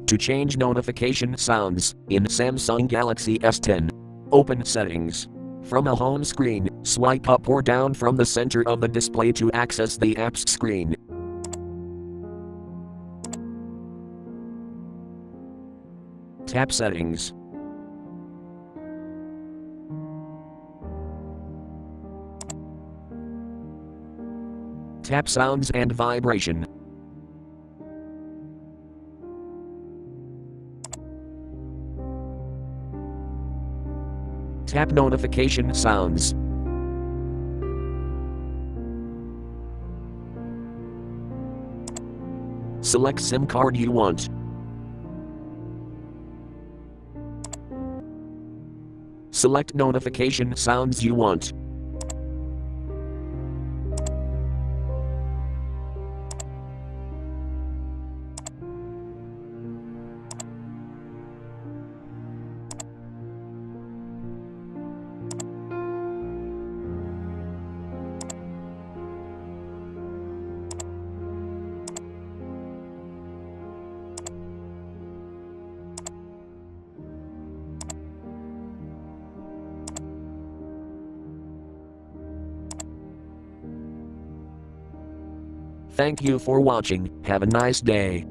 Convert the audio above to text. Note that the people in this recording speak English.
To change notification sounds in Samsung Galaxy S10, open Settings. From a home screen, swipe up or down from the center of the display to access the apps screen. Tap Settings. Tap Sounds and Vibration. Tap Notification Sounds. Select SIM card you want. Select notification sounds you want. Thank you for watching. Have a nice day.